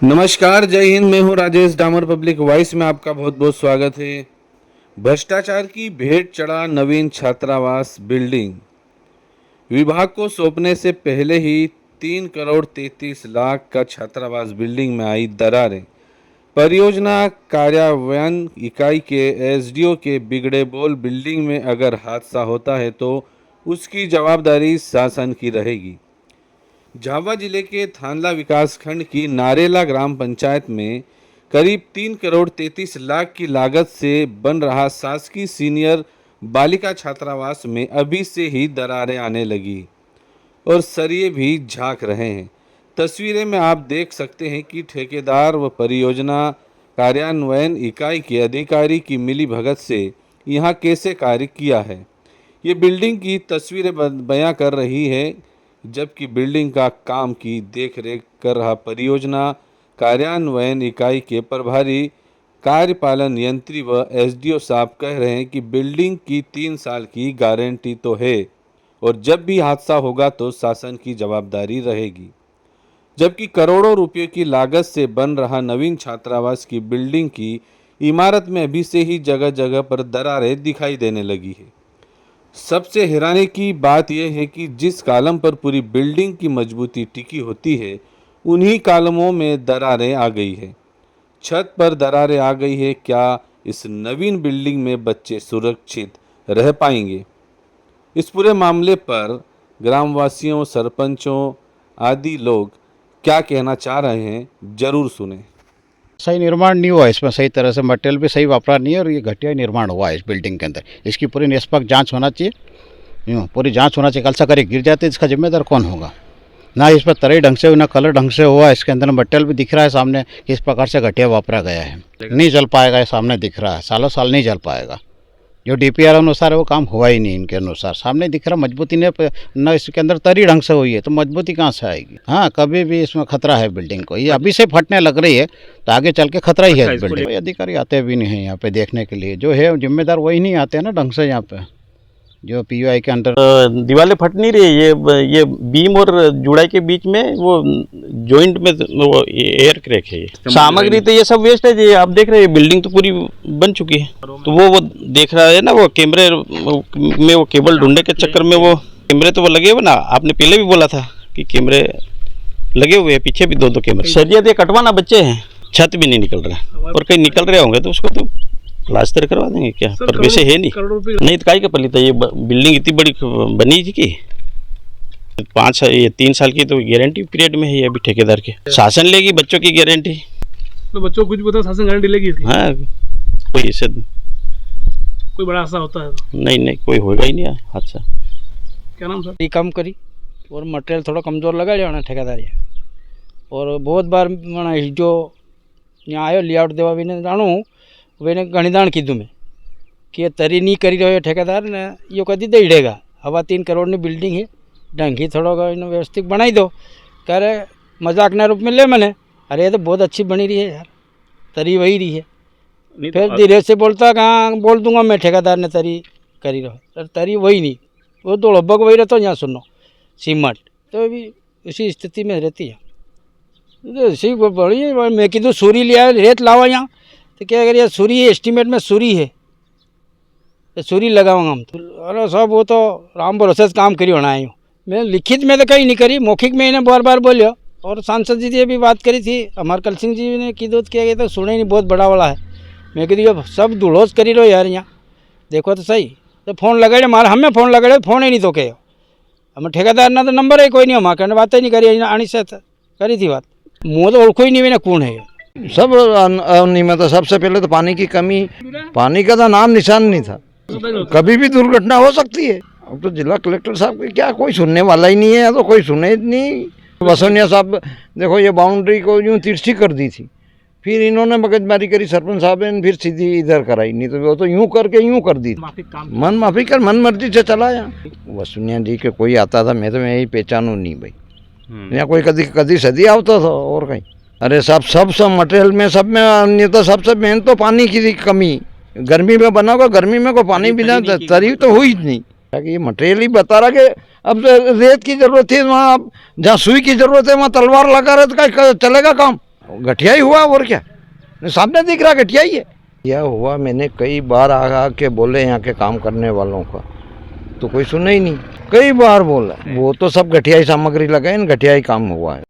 नमस्कार, जय हिंद। मैं हूं राजेश डामर। पब्लिक वॉइस में आपका बहुत बहुत स्वागत है। भ्रष्टाचार की भेंट चढ़ा नवीन छात्रावास बिल्डिंग। विभाग को सौंपने से पहले ही 3,33,00,000 का छात्रावास बिल्डिंग में आई दरारें। परियोजना कार्यान्वयन इकाई के एसडीओ के बिगड़े बोल, बिल्डिंग में अगर हादसा होता है तो उसकी जवाबदारी शासन की रहेगी। झाबुआ जिले के थानला विकासखंड की नारेला ग्राम पंचायत में करीब 3,33,00,000 की लागत से बन रहा शासकीय सीनियर बालिका छात्रावास में अभी से ही दरारें आने लगी और सरिये भी झांक रहे हैं। तस्वीरें में आप देख सकते हैं कि ठेकेदार व परियोजना कार्यान्वयन इकाई के अधिकारी की मिलीभगत से यहाँ कैसे कार्य किया है, ये बिल्डिंग की तस्वीरें बयां कर रही है। जबकि बिल्डिंग का काम की देखरेख कर रहा परियोजना कार्यान्वयन इकाई के प्रभारी कार्यपालन यंत्री व एसडीओ साहब कह रहे हैं कि बिल्डिंग की 3 साल की गारंटी तो है और जब भी हादसा होगा तो शासन की जवाबदारी रहेगी। जबकि करोड़ों रुपए की लागत से बन रहा नवीन छात्रावास की बिल्डिंग की इमारत में अभी से ही जगह जगह पर दरारें दिखाई देने लगी है। सबसे हैरानी की बात यह है कि जिस कॉलम पर पूरी बिल्डिंग की मजबूती टिकी होती है, उन्हीं कॉलमों में दरारें आ गई है। छत पर दरारें आ गई है। क्या इस नवीन बिल्डिंग में बच्चे सुरक्षित रह पाएंगे? इस पूरे मामले पर ग्रामवासियों, सरपंचों आदि लोग क्या कहना चाह रहे हैं, जरूर सुने। सही निर्माण नहीं हुआ इसमें, सही तरह से मटेरियल भी सही वापरा नहीं है और ये घटिया निर्माण हुआ है इस बिल्डिंग के अंदर। इसकी पूरी निष्पक्ष जांच होना चाहिए, यूँ पूरी जांच होना चाहिए। कल से करी गिर जाते इसका जिम्मेदार कौन होगा? ना इस पर तरह ढंग से, ना कलर ढंग से हुआ। इसके अंदर मटेरियल भी दिख रहा है सामने कि इस प्रकार से घटिया वापरा गया है। नहीं चल पाएगा, ये सामने दिख रहा है, सालों साल नहीं चल पाएगा। जो डीपीआर अनुसार है वो काम हुआ ही नहीं इनके अनुसार। सामने दिख रहा मजबूती ने न इसके अंदर तरी ढंग से हुई है तो मजबूती कहाँ से आएगी? हाँ, कभी भी इसमें खतरा है बिल्डिंग को। ये अभी से फटने लग रही है तो आगे चल के खतरा ही है बिल्डिंग। कोई अधिकारी आते भी नहीं है यहाँ पे देखने के लिए। जो है जिम्मेदार वही नहीं आते हैं ना ढंग से यहाँ पे। जो पीयूआई के अंडर दीवारें फट नहीं रही है। ये बीम और जुड़ाई के बीच में वो जॉइंट में वो एयर क्रैक है। ये सामग्री तो ये सब वेस्ट है। ये आप देख रहे हैं बिल्डिंग तो पूरी बन चुकी है। तो वो देख रहा है ना, वो कैमरे में वो केबल ढूंढने के चक्कर में वो कैमरे तो वो लगे हुए ना। आपने पहले भी बोला था कि कैमरे लगे हुए हैं, पीछे भी 2-2 कैमरे। सरिया दे कटवाना बच्चे हैं, छत भी नहीं निकल रहा और कहीं निकल रहे होंगे तो उसको तो प्लास्टर करवा देंगे क्या? पर वैसे है नहीं। नहीं तो काहे का पलिता? ये बिल्डिंग इतनी बड़ी बनी थी कि 3 साल की तो गारंटी पीरियड में है ये अभी ठेकेदार के। शासन लेगी बच्चों की गारंटी, तो बच्चों को कुछ पता शासन गारंटी लेगी इसकी? हाँ, कोई ऐसे कोई बड़ा हादसा होता है तो? नहीं, कोई होगा ही नहीं हादसा। क्या नाम सर? ये काम करी और मटेरियल थोड़ा कमज़ोर लगा लिया ठेकेदार ये। और बहुत बार मैंने जो यहाँ आयो लेआउट देवा भी जाणू वेने घणी दाण कीधुं मैं कि ये तरी नहीं करी रहो ठेकेदार ने, यो कदी दई देगा। 3.25 करोड़ की बिल्डिंग है, ढंगी थोड़ा व्यवस्थित बनाई दो। कह रहे मजाक ना रूप में ले मैंने। अरे ये तो बहुत अच्छी बनी रही है यार, तरी वही रही है। फिर धीरे से बोलता कहाँ बोल दूंगा मैं, ठेकेदार ने तरी करी रहो, तरी वही नहीं, वो तो लगभग वही रहता। यहाँ सुनो सीमेंट तो अभी उसी स्थिति में रहती है। तो इसी बड़ी है। मैं कीधु सूरी लिया रेत लावा यहाँ, तो क्या करिए सूरी एस्टीमेट में सूरी है तो सूरी लगाऊंगा हम तो। अरे सब वो तो राम भरोसे काम करी होना है। मैं लिखित में तो कहीं नहीं करी, मौखिक में इन्हें बार बार बोलियो। और सांसद जी ने भी बात करी थी, हमारे कल सिंह जी ने की दूध किया गया तो सुने नहीं, बहुत बड़ा वाला है। मैं कही सब धूलोस करी रहो यार यहाँ, देखो तो सही। तो फ़ोन लगाए मारे, हमें फ़ोन लगाए, फ़ोन ही नहीं तो कहो हमें ठेकेदार ना तो नंबर है कोई नहीं, हमारे कहने बात ही नहीं करी। आनी से करी थी बात, मुँह तो ओळखो ही नहीं मैंने कौन है। सब अनियमित था। सबसे पहले तो पानी की कमी, पानी का तो नाम निशान नहीं था। कभी भी दुर्घटना हो सकती है। अब तो जिला कलेक्टर साहब की क्या कोई सुनने वाला ही नहीं है, तो कोई सुने नहीं। वसोनिया साहब देखो ये बाउंड्री को यूँ तिरछी कर दी थी, फिर इन्होंने मगजमारी करी सरपंच साहब ने, फिर सीधी इधर कराई। नहीं तो वो तो यूँ करके यूँ कर दी, मन माफी कर मन मर्जी से चलाया। वसोनिया जी के कोई आता था मैं तो मैं यही पहचानू नहीं भाई, यहाँ कोई कदी सदी आता था और कहीं। अरे सब मटेरियल में सब में नहीं तो सबसे मेन तो पानी की कमी। गर्मी में बना होगा, गर्मी में कोई पानी बिना तरी तो हुई नहीं। ये मटेरियल ही बता रहा कि अब रेत की जरूरत थी, वहाँ जहाँ सुई की जरूरत है वहाँ तलवार लगा रहे तो क्या चलेगा काम? घटिया ही हुआ और क्या, सामने दिख रहा घटिया ही है। यह हुआ, मैंने कई बार आ के बोले यहाँ के काम करने वालों का, तो कोई सुने ही नहीं। कई बार बोला, वो तो सब घटिया ही सामग्री लगाए, घटिया ही काम हुआ है।